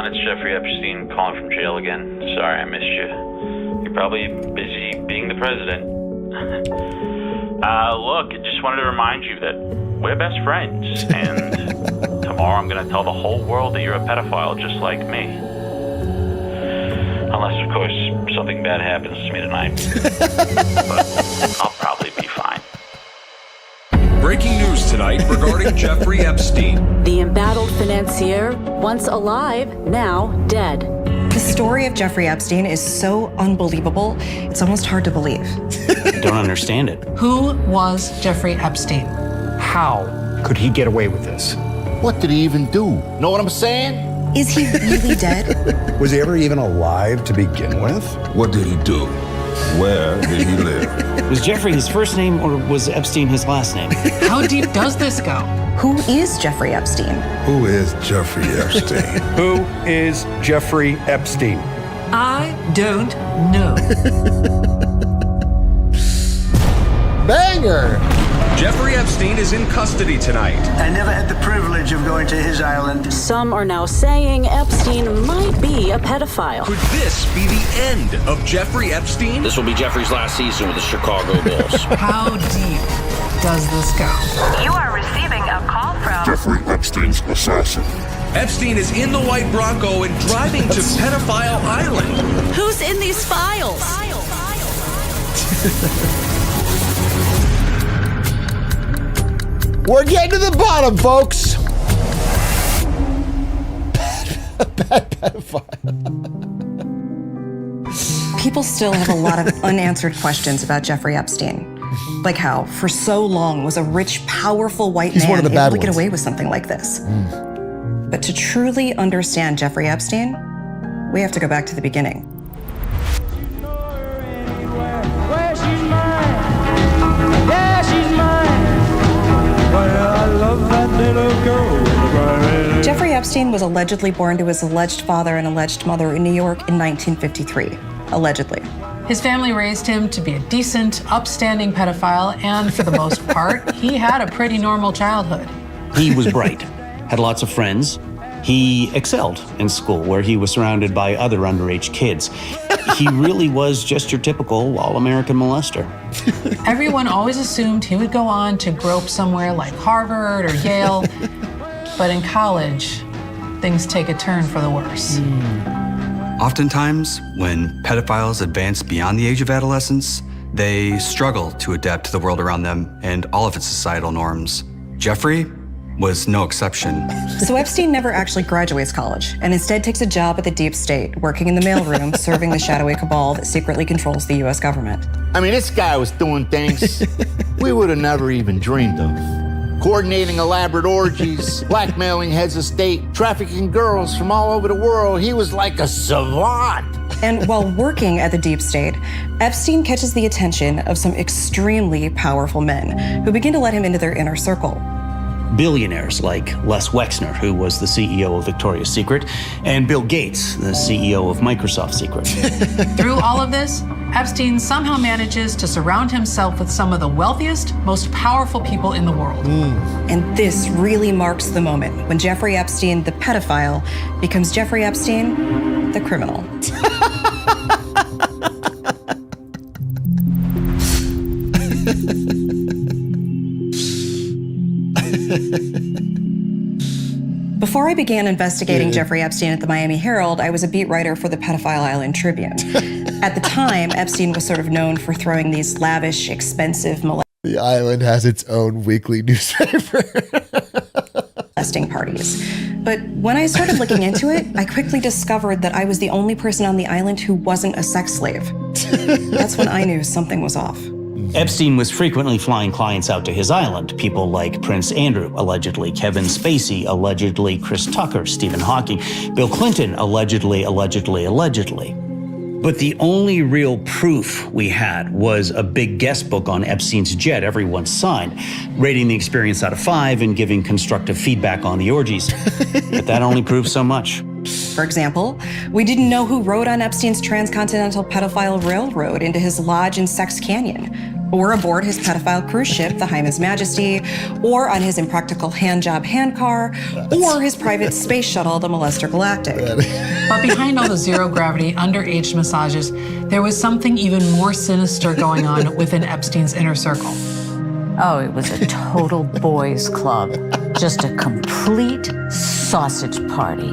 John, it's Jeffrey Epstein calling from jail again. Sorry I missed you. You're probably busy being the president. Look, I just wanted to remind you that we're best friends, and tomorrow I'm going to tell the whole world that you're a pedophile just like me. Unless, of course, something bad happens to me tonight. But I'll probably be fine. Breaking news tonight regarding Jeffrey Epstein. The embattled financier, once alive, now dead. The story of Jeffrey Epstein is so unbelievable, it's almost hard to believe. I don't understand it. Who was Jeffrey Epstein? How could he get away with this? What did he even do? Know what I'm saying? Is he really dead? Was he ever even alive to begin with? What did he do? Where did he live? Was Jeffrey his first name or was Epstein his last name? How deep does this go? Who is Jeffrey Epstein? Who is Jeffrey Epstein? Who is Jeffrey Epstein? I don't know. Banger! Jeffrey Epstein is in custody tonight. I never had the privilege of going to his island. Some are now saying Epstein might be a pedophile. Could this be the end of Jeffrey Epstein? This will be Jeffrey's last season with the Chicago Bulls. How deep does this go? You are receiving a call from Jeffrey Epstein's assassin. Epstein is in the white Bronco and driving to Pedophile Island. Who's in these files? We're getting to the bottom, folks. Bad pedophile. People still have a lot of unanswered questions about Jeffrey Epstein. Like how, for so long, was a rich, powerful white man able to get away with something like this? But to truly understand Jeffrey Epstein, we have to go back to the beginning. Jeffrey Epstein was allegedly born to his alleged father and alleged mother in New York in 1953. Allegedly. His family raised him to be a decent, upstanding pedophile, and for the most part, he had a pretty normal childhood. He was bright, had lots of friends. He excelled in school, where he was surrounded by other underage kids. He really was just your typical all-American molester. Everyone always assumed he would go on to grope somewhere like Harvard or Yale, but in college, things take a turn for the worse. Oftentimes, when pedophiles advance beyond the age of adolescence, they struggle to adapt to the world around them and all of its societal norms. Jeffrey was no exception. So Epstein never actually graduates college and instead takes a job at the deep state, working in the mailroom, serving the shadowy cabal that secretly controls the US government. I mean, this guy was doing things we would have never even dreamed of. Coordinating elaborate orgies, blackmailing heads of state, trafficking girls from all over the world. He was like a savant. And while working at the deep state, Epstein catches the attention of some extremely powerful men who begin to let him into their inner circle. Billionaires like Les Wexner, who was the CEO of Victoria's Secret, and Bill Gates, the CEO of Microsoft Secret. Through all of this, Epstein somehow manages to surround himself with some of the wealthiest, most powerful people in the world. And this really marks the moment when Jeffrey Epstein, the pedophile, becomes Jeffrey Epstein, the criminal. Before I began investigating Jeffrey Epstein at the Miami Herald, I was a beat writer for the Pedophile Island Tribune. At the time, Epstein was sort of known for throwing these lavish, expensive The island has its own weekly newspaper. molesting parties. But when I started looking into it, I quickly discovered that I was the only person on the island who wasn't a sex slave. That's when I knew something was off. Epstein was frequently flying clients out to his island, people like Prince Andrew, allegedly, Kevin Spacey, allegedly, Chris Tucker, Stephen Hawking, Bill Clinton, allegedly. But the only real proof we had was a big guest book on Epstein's jet everyone signed, rating the experience out of 5 and giving constructive feedback on the orgies. But that only proves so much. For example, we didn't know who rode on Epstein's transcontinental pedophile railroad into his lodge in Sex Canyon. or aboard his pedophile cruise ship, the Hyman's Majesty, or on his impractical handjob handcar, or his private space shuttle, the Molester Galactic. But behind all the zero-gravity, underage massages, there was something even more sinister going on within Epstein's inner circle. Oh, it was a total boys' club. Just a complete sausage party.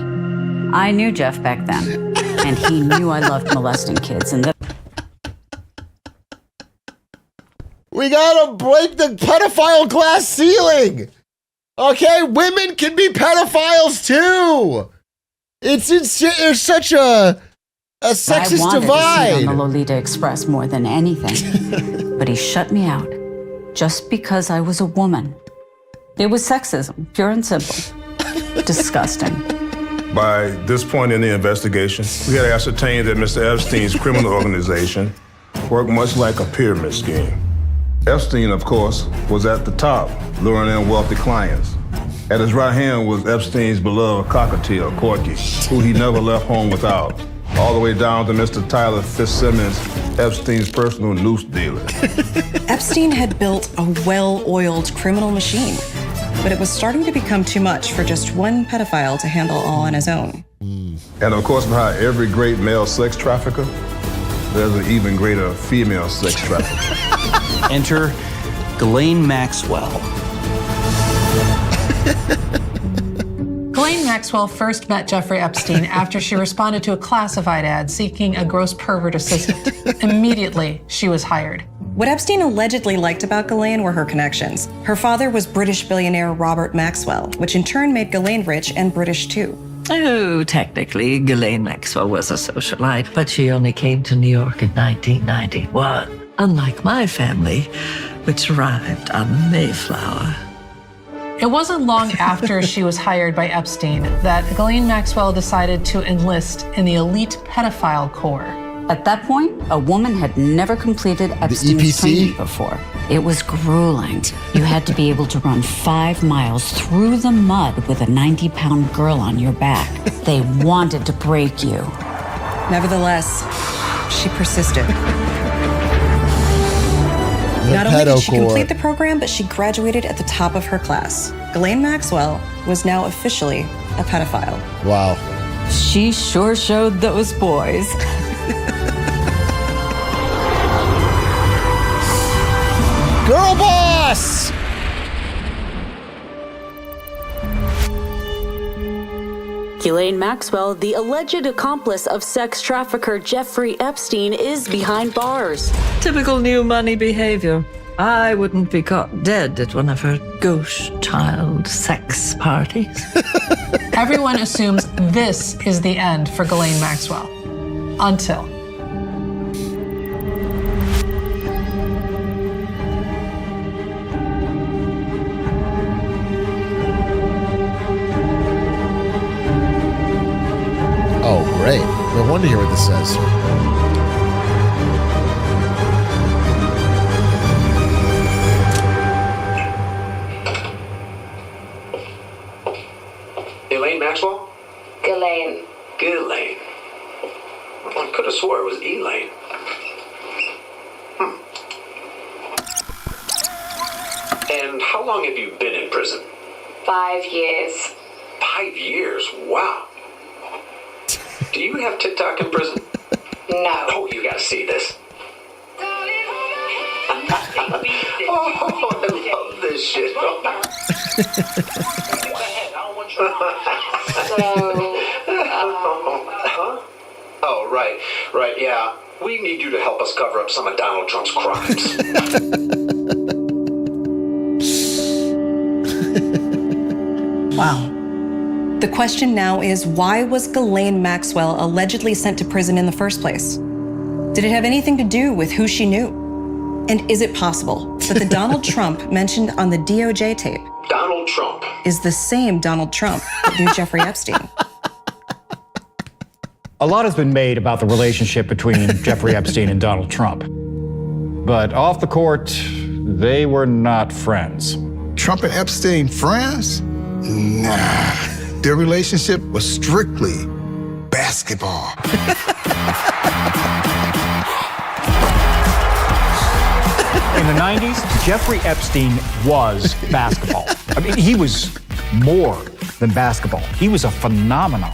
I knew Jeff back then, and he knew I loved molesting kids, and that... We gotta break the pedophile glass ceiling. Okay, women can be pedophiles too. There's such a sexist divide. I wanted to see on the Lolita Express more than anything, but he shut me out just because I was a woman. It was sexism, pure and simple. Disgusting. By this point in the investigation, we had ascertained that Mr. Epstein's criminal organization worked much like a pyramid scheme. Epstein, of course, was at the top, luring in wealthy clients. At his right hand was Epstein's beloved cockatiel, Corky, who he never left home without, all the way down to Mr. Tyler Fitzsimmons, Epstein's personal noose dealer. Epstein had built a well-oiled criminal machine, but it was starting to become too much for just one pedophile to handle all on his own. And of course, behind every great male sex trafficker, there's an even greater female sex trafficker. Enter Ghislaine Maxwell. Ghislaine Maxwell first met Jeffrey Epstein after she responded to a classified ad seeking a gross pervert assistant. Immediately, she was hired. What Epstein allegedly liked about Ghislaine were her connections. Her father was British billionaire Robert Maxwell, which in turn made Ghislaine rich and British too. Oh, technically, Ghislaine Maxwell was a socialite, but she only came to New York in 1991, unlike my family, which arrived on the Mayflower. It wasn't long after she was hired by Epstein that Ghislaine Maxwell decided to enlist in the elite pedophile corps. At that point, a woman had never completed Epstein's training before. It was grueling. You had to be able to run 5 miles through the mud with a 90-pound girl on your back. They wanted to break you. Nevertheless, she persisted. Not only did she complete the program, but she graduated at the top of her class. Ghislaine Maxwell was now officially a pedophile. Wow. She sure showed those boys. Girl boss! Ghislaine Maxwell, the alleged accomplice of sex trafficker Jeffrey Epstein, is behind bars. Typical new money behavior. I wouldn't be caught dead at one of her ghost child sex parties. Everyone assumes this is the end for Ghislaine Maxwell. Until. Oh, great. No wonder to hear what this says. Ghislaine Maxwell? Ghislaine. Ghislaine. I could have swore it was Elaine. And how long have you been in prison? 5 years. 5 years? Wow. Do you have TikTok in prison? No. Oh, you gotta see this. Oh, I love this shit. Oh, right, yeah. We need you to help us cover up some of Donald Trump's crimes. Wow. The question now is, why was Ghislaine Maxwell allegedly sent to prison in the first place? Did it have anything to do with who she knew? And is it possible that the Donald Trump mentioned on the DOJ tape Donald Trump is the same Donald Trump that knew Jeffrey Epstein? A lot has been made about the relationship between Jeffrey Epstein and Donald Trump. But off the court, they were not friends. Trump and Epstein friends? Nah. Their relationship was strictly basketball. In the 90s, Jeffrey Epstein was basketball. I mean, he was more than basketball. He was a phenomenon.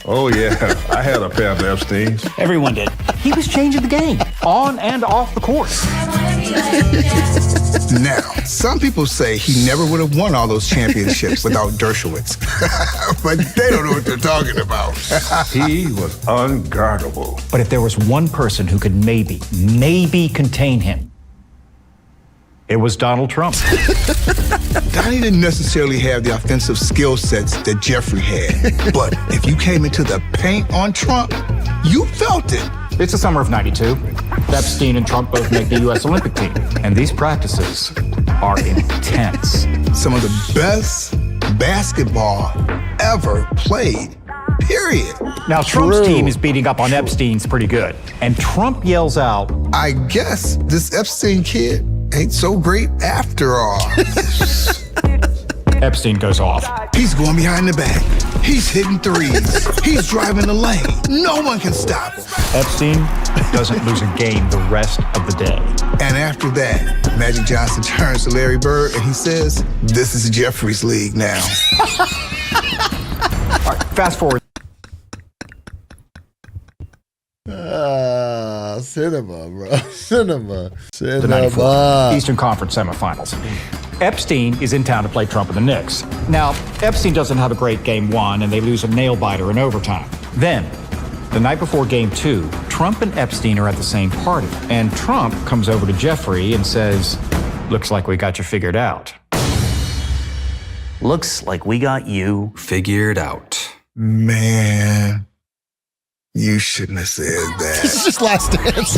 Oh, yeah. I had a pair of Epsteins. Everyone did. He was changing the game, on and off the court. Now, some people say he never would have won all those championships without Dershowitz. But they don't know what they're talking about. He was unguardable. But if there was one person who could maybe contain him, it was Donald Trump. Donnie didn't necessarily have the offensive skill sets that Jeffrey had. But if you came into the paint on Trump, you felt it. It's the summer of '92. Epstein and Trump both make the U.S. Olympic team. And these practices are intense. Some of the best basketball ever played, period. Now, Trump's team is beating up on Epstein's pretty good. And Trump yells out, I guess this Epstein kid ain't so great after all. Epstein goes off. He's going behind the back. He's hitting threes. He's driving the lane. No one can stop him. Epstein doesn't lose a game the rest of the day. And after that, Magic Johnson turns to Larry Bird and he says, this is Jeffrey's league now. All right, fast forward. Cinema, bro. Cinema. The 94 Eastern Conference semifinals. Epstein is in town to play Trump and the Knicks. Now, Epstein doesn't have a great game one, and they lose a nail-biter in overtime. Then, the night before game two, Trump and Epstein are at the same party, and Trump comes over to Jeffrey and says, looks like we got you figured out. Looks like we got you figured out. Man, you shouldn't have said that. This is just Last Dance.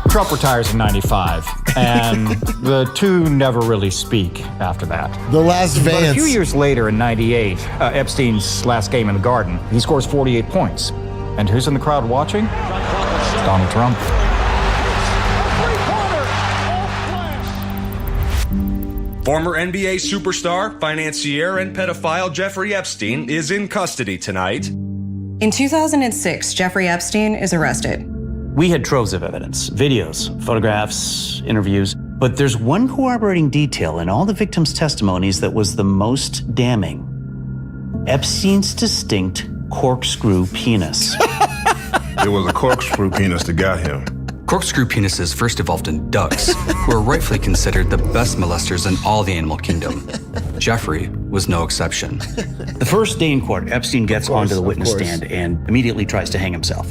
Trump retires in '95, and the two never really speak after that. The Last Vance. But a few years later, in '98, Epstein's last game in the Garden, he scores 48 points. And who's in the crowd watching? Donald Trump. Former NBA superstar, financier, and pedophile Jeffrey Epstein is in custody tonight. In 2006, Jeffrey Epstein is arrested. We had troves of evidence, videos, photographs, interviews, but there's one corroborating detail in all the victims' testimonies that was the most damning. Epstein's distinct corkscrew penis. It was a corkscrew penis that got him. Corkscrew penises first evolved in ducks, who are rightfully considered the best molesters in all the animal kingdom. Jeffrey was no exception. The first day in court, Epstein gets onto the witness stand and immediately tries to hang himself.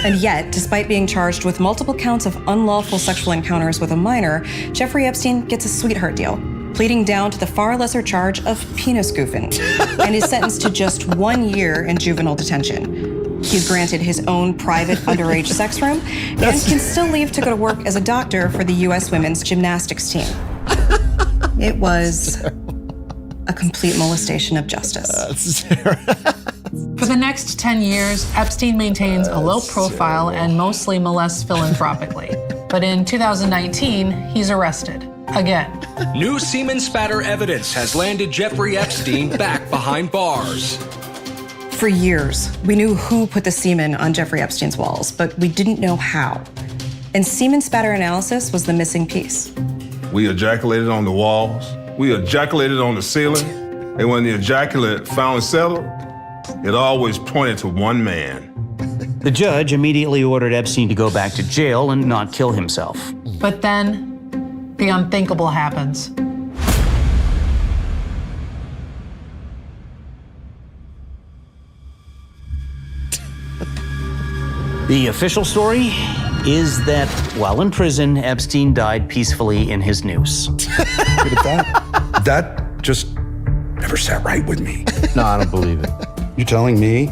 And yet, despite being charged with multiple counts of unlawful sexual encounters with a minor, Jeffrey Epstein gets a sweetheart deal, pleading down to the far lesser charge of penis goofing, and is sentenced to just 1 year in juvenile detention. He's granted his own private underage sex room and can still leave to go to work as a doctor for the U.S. women's gymnastics team. It was a complete molestation of justice. For the next 10 years, Epstein maintains a low profile and mostly molests philanthropically. But in 2019, he's arrested. Again. New semen spatter evidence has landed Jeffrey Epstein back behind bars. For years, we knew who put the semen on Jeffrey Epstein's walls, but we didn't know how. And semen spatter analysis was the missing piece. We ejaculated on the walls. We ejaculated on the ceiling. And when the ejaculate finally settled, it always pointed to one man. The judge immediately ordered Epstein to go back to jail and not kill himself. But then, the unthinkable happens. The official story is that while in prison, Epstein died peacefully in his noose. That just never sat right with me. No, I don't believe it. You're telling me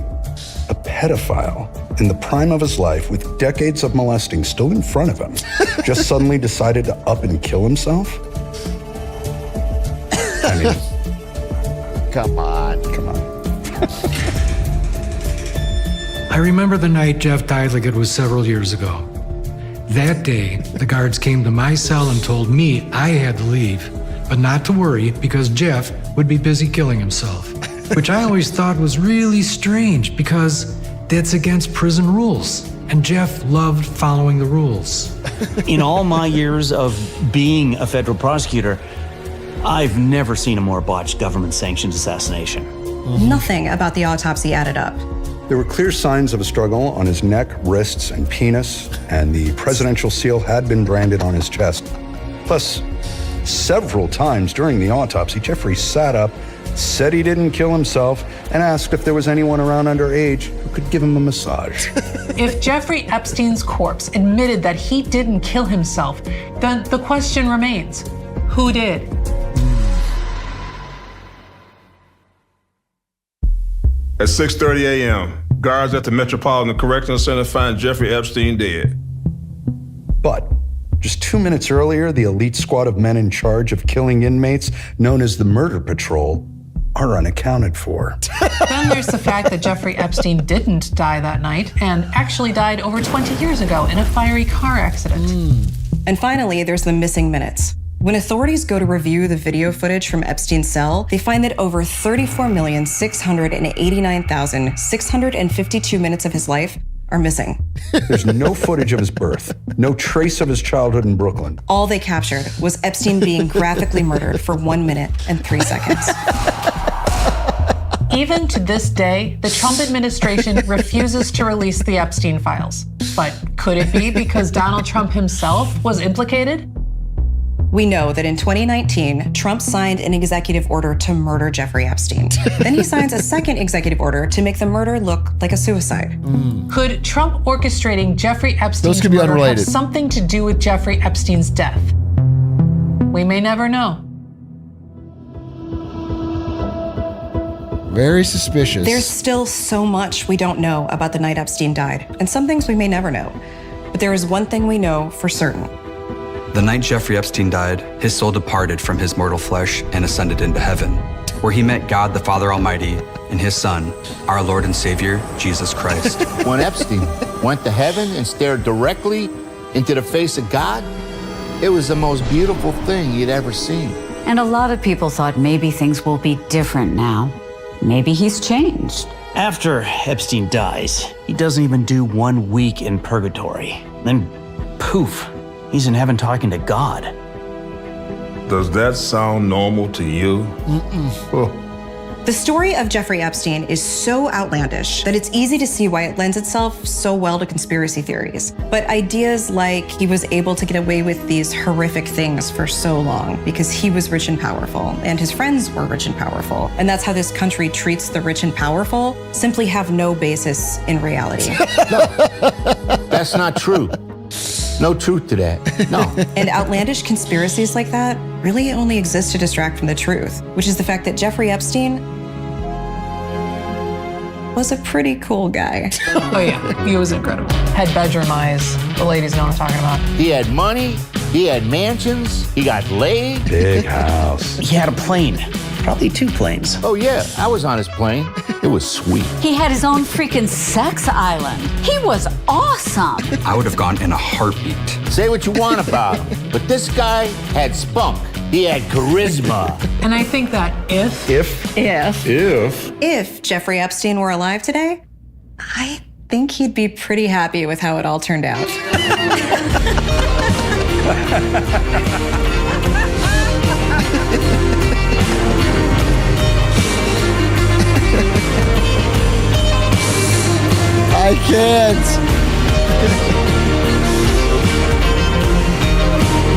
a pedophile in the prime of his life with decades of molesting still in front of him just suddenly decided to up and kill himself? I mean, come on. I remember the night Jeff died like it was several years ago. That day, the guards came to my cell and told me I had to leave, but not to worry because Jeff would be busy killing himself, which I always thought was really strange because that's against prison rules. And Jeff loved following the rules. In all my years of being a federal prosecutor, I've never seen a more botched government-sanctioned assassination. Nothing about the autopsy added up. There were clear signs of a struggle on his neck, wrists, and penis, and the presidential seal had been branded on his chest. Plus, several times during the autopsy, Jeffrey sat up, said he didn't kill himself, and asked if there was anyone around underage who could give him a massage. If Jeffrey Epstein's corpse admitted that he didn't kill himself, then the question remains, who did? At 6:30 a.m., guards at the Metropolitan Correctional Center find Jeffrey Epstein dead. But just 2 minutes earlier, the elite squad of men in charge of killing inmates, known as the Murder Patrol, are unaccounted for. Then there's the fact that Jeffrey Epstein didn't die that night and actually died over 20 years ago in a fiery car accident. And finally, there's the missing minutes. When authorities go to review the video footage from Epstein's cell, they find that over 34,689,652 minutes of his life are missing. There's no footage of his birth, no trace of his childhood in Brooklyn. All they captured was Epstein being graphically murdered for 1 minute and 3 seconds. Even to this day, the Trump administration refuses to release the Epstein files. But could it be because Donald Trump himself was implicated? We know that in 2019, Trump signed an executive order to murder Jeffrey Epstein. Then he signs a second executive order to make the murder look like a suicide. Could Trump orchestrating Jeffrey Epstein's could be murder have unrelated. something to do with Jeffrey Epstein's death? We may never know. Very suspicious. There's still so much we don't know about the night Epstein died, and some things we may never know. But there is one thing we know for certain. The night Jeffrey Epstein died, his soul departed from his mortal flesh and ascended into heaven, where he met God the Father Almighty and his Son, our Lord and Savior, Jesus Christ. When Epstein went to heaven and stared directly into the face of God, it was the most beautiful thing he'd ever seen. And a lot of people thought maybe things will be different now. Maybe he's changed. After Epstein dies, he doesn't even do 1 week in purgatory. Then, poof, he's in heaven talking to God. Does that sound normal to you? Oh. The story of Jeffrey Epstein is so outlandish that it's easy to see why it lends itself so well to conspiracy theories. But ideas like he was able to get away with these horrific things for so long because he was rich and powerful, and his friends were rich and powerful, and that's how this country treats the rich and powerful, simply have no basis in reality. That's not true. No truth to that. No. And outlandish conspiracies like that really only exist to distract from the truth, which is the fact that Jeffrey Epstein was a pretty cool guy. Oh yeah, he was incredible. Had bedroom eyes. The ladies know what I'm talking about. He had money, he had mansions, he got laid. Big house. He had a plane. Probably 2 planes. Oh yeah, I was on his plane. It was sweet. He had his own freaking sex island. He was awesome. I would have gone in a heartbeat. Say what you want about him, but this guy had spunk. He had charisma. And I think that if Jeffrey Epstein were alive today, I think he'd be pretty happy with how it all turned out. I can't.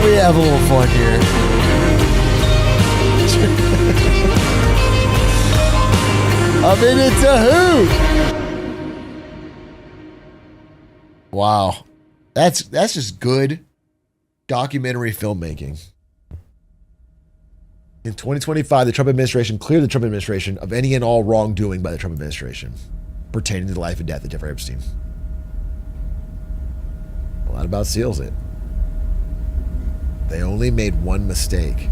We have a little fun here. A minute to hoot. Wow. That's just good documentary filmmaking. In 2025, the Trump administration cleared the Trump administration of any and all wrongdoing by the Trump administration pertaining to the life and death of Jeffrey Epstein. Well, that about seals it. They only made one mistake.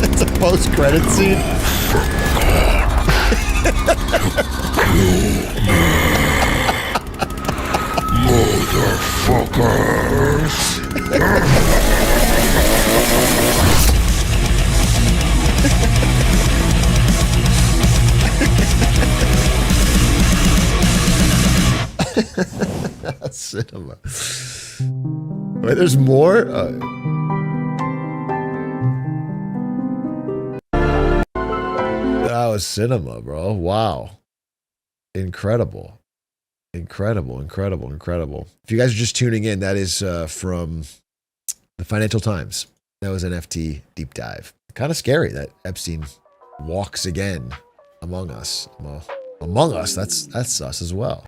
It's a post-credit scene. Motherfuckers. Cinema. Wait, there's more? That was cinema, bro. Wow. Incredible. Incredible. If you guys are just tuning in, that is from the Financial Times. That was an FT deep dive. Kind of scary that Epstein walks again among us. Well, among us, that's us as well.